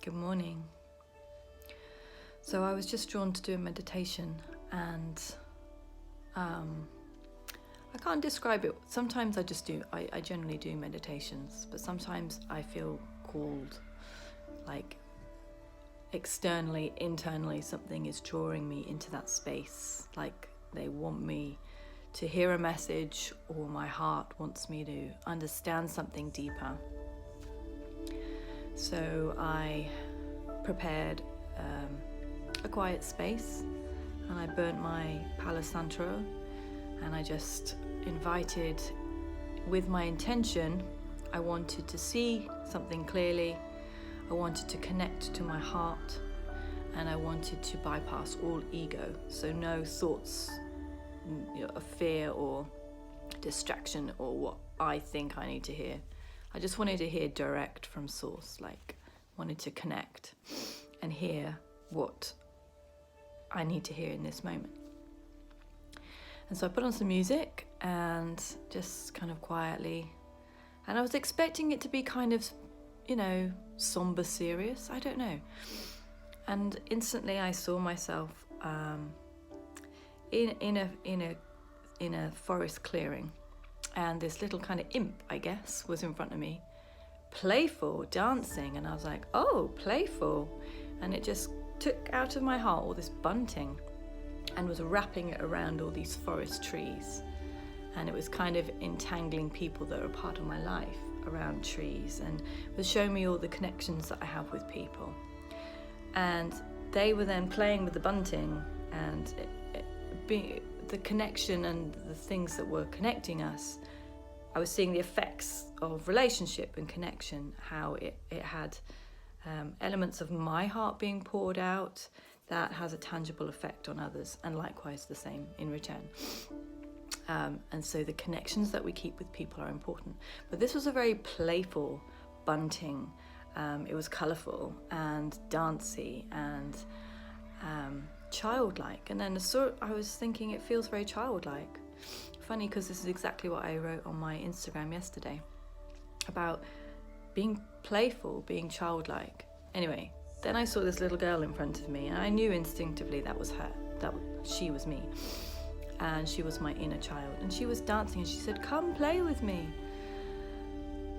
Good morning. So I was just drawn to do a meditation, and I can't describe it. Sometimes I generally do meditations, but sometimes I feel called, like externally, internally, something is drawing me into that space, like they want me to hear a message, or my heart wants me to understand something deeper. So I prepared a quiet space, and I burnt my Palo Santo, and I just invited, with my intention, I wanted to see something clearly, I wanted to connect to my heart, and I wanted to bypass all ego, so no thoughts of fear or distraction or what I think I need to hear. I just wanted to hear direct from source, like wanted to connect and hear what I need to hear in this moment. And so I put on some music and just kind of quietly, and I was expecting it to be kind of, somber, serious, I don't know. And instantly I saw myself in a forest clearing, and this little kind of imp, I guess, was in front of me, playful, dancing, and I was like, oh, playful. And it just took out of my heart all this bunting and was wrapping it around all these forest trees, and it was kind of entangling people that are a part of my life around trees, and was showing me all the connections that I have with people. And they were then playing with the bunting, and the connection and the things that were connecting us, I was seeing the effects of relationship and connection, how it had elements of my heart being poured out that has a tangible effect on others, and likewise the same in return. And so the connections that we keep with people are important. But this was a very playful bunting. It was colourful and dancey and childlike. And then I was thinking, it feels very childlike. Funny, because this is exactly what I wrote on my Instagram yesterday about being playful, being childlike. Anyway, then I saw this little girl in front of me, and I knew instinctively that was her, she was me, and she was my inner child, and she was dancing, and she said, come play with me,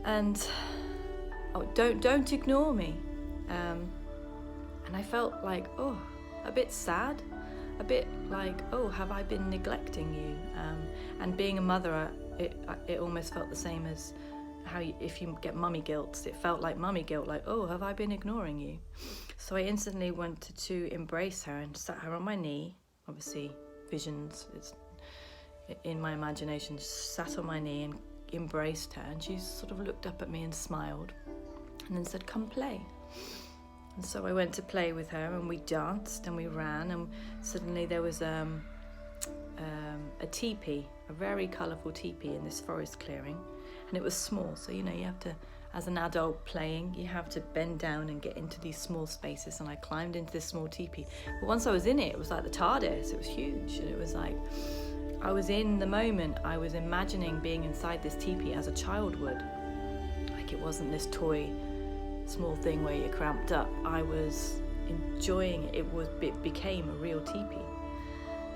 and don't ignore me. And I felt like, a bit sad, a bit like, have I been neglecting you? And being a mother, it almost felt the same as how if you get mummy guilt, it felt like mummy guilt, like, have I been ignoring you? So I instantly wanted to embrace her and sat her on my knee. Obviously, visions, it's in my imagination, just sat on my knee and embraced her, and she sort of looked up at me and smiled, and then said, come play. And so I went to play with her, and we danced and we ran, and suddenly there was a teepee, a very colourful teepee in this forest clearing, and it was small, so you have to, as an adult playing, you have to bend down and get into these small spaces, and I climbed into this small teepee. But once I was in it, it was like the TARDIS, it was huge, and it was like, I was in the moment, I was imagining being inside this teepee as a child would. Like, it wasn't this toy small thing where you're cramped up. I was enjoying it. It became a real teepee.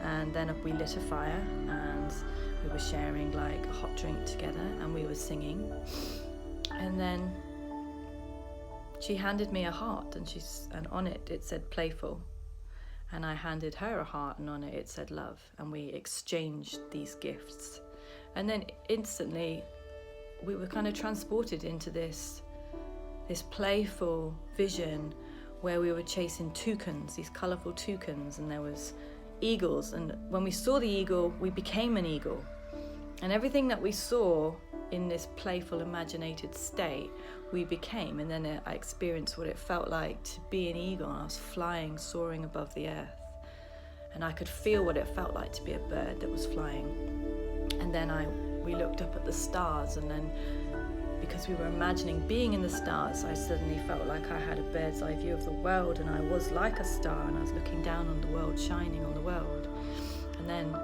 And then we lit a fire, and we were sharing like a hot drink together, and we were singing. And then she handed me a heart, and on it said playful. And I handed her a heart, and on it said love, and we exchanged these gifts. And then instantly we were kind of transported into this playful vision where we were chasing toucans, these colourful toucans, and there was eagles, and when we saw the eagle, we became an eagle. And everything that we saw in this playful, imaginated state, we became. And then I experienced what it felt like to be an eagle, and I was flying, soaring above the earth, and I could feel what it felt like to be a bird that was flying. And then we looked up at the stars, and then because we were imagining being in the stars, I suddenly felt like I had a bird's eye view of the world, and I was like a star, and I was looking down on the world, shining on the world. And then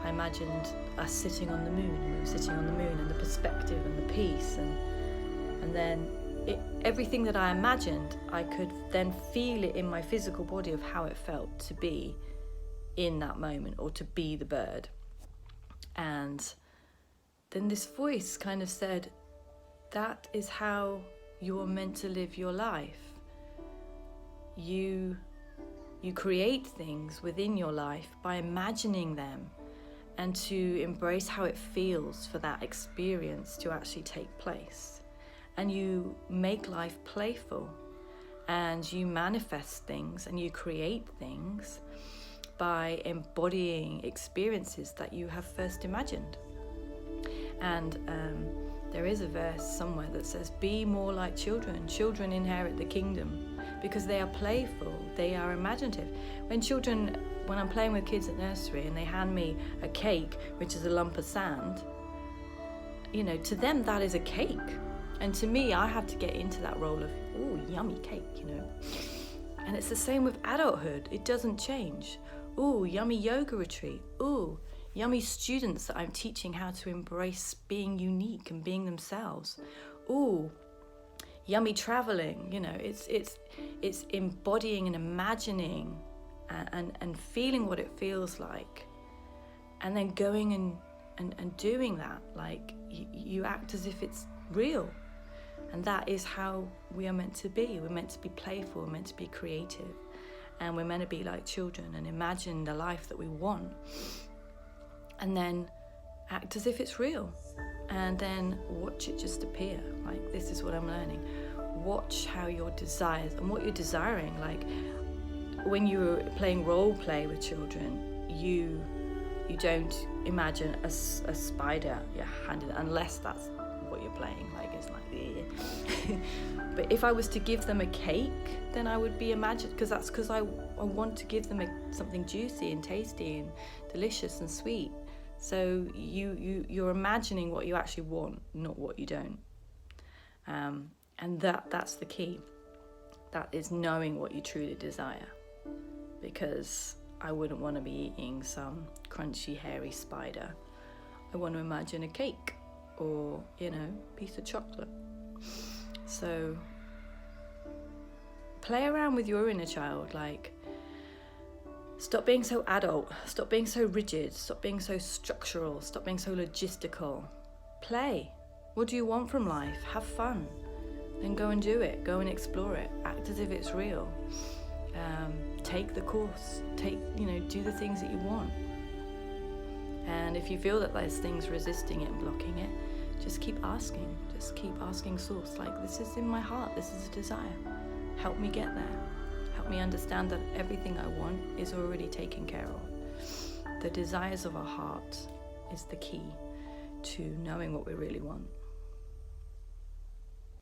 I imagined us sitting on the moon, and we were sitting on the moon, and the perspective and the peace, and then everything that I imagined, I could then feel it in my physical body of how it felt to be in that moment, or to be the bird. And then this voice kind of said, that is how you're meant to live your life. You create things within your life by imagining them, and to embrace how it feels for that experience to actually take place. And you make life playful, and you manifest things and you create things by embodying experiences that you have first imagined. And there is a verse somewhere that says, be more like children. Children inherit the kingdom because they are playful, they are imaginative. When I'm playing with kids at nursery and they hand me a cake, which is a lump of sand, to them that is a cake. And to me, I have to get into that role of, ooh, yummy cake, And it's the same with adulthood. It doesn't change. Ooh, yummy yoga retreat. Ooh, yummy students that I'm teaching how to embrace being unique and being themselves. Ooh, yummy traveling. It's embodying and imagining and feeling what it feels like, and then going and doing that. Like you act as if it's real. And that is how we are meant to be. We're meant to be playful, we're meant to be creative, and we're meant to be like children and imagine the life that we want, and then act as if it's real, and then watch it just appear. Like, this is what I'm learning. Watch how your desires and what you're desiring. Like when you're playing role play with children, you don't imagine a spider handed, unless that's what you're playing. Like, it's like, yeah. But if I was to give them a cake, then I would be imagined, because I want to give them something juicy and tasty and delicious and sweet. So you're imagining what you actually want, not what you don't. And that's the key. That is knowing what you truly desire. Because I wouldn't want to be eating some crunchy, hairy spider. I want to imagine a cake, or piece of chocolate. So play around with your inner child. Like, stop being so adult, stop being so rigid, stop being so structural, stop being so logistical. Play. What do you want from life? Have fun. Then go and do it. Go and explore it. Act as if it's real. Take the course. Do the things that you want. And if you feel that there's things resisting it and blocking it, just keep asking. Just keep asking Source. Like, this is in my heart. This is a desire. Help me get there. Help me understand that everything I want is already taken care of. The desires of our heart is the key to knowing what we really want.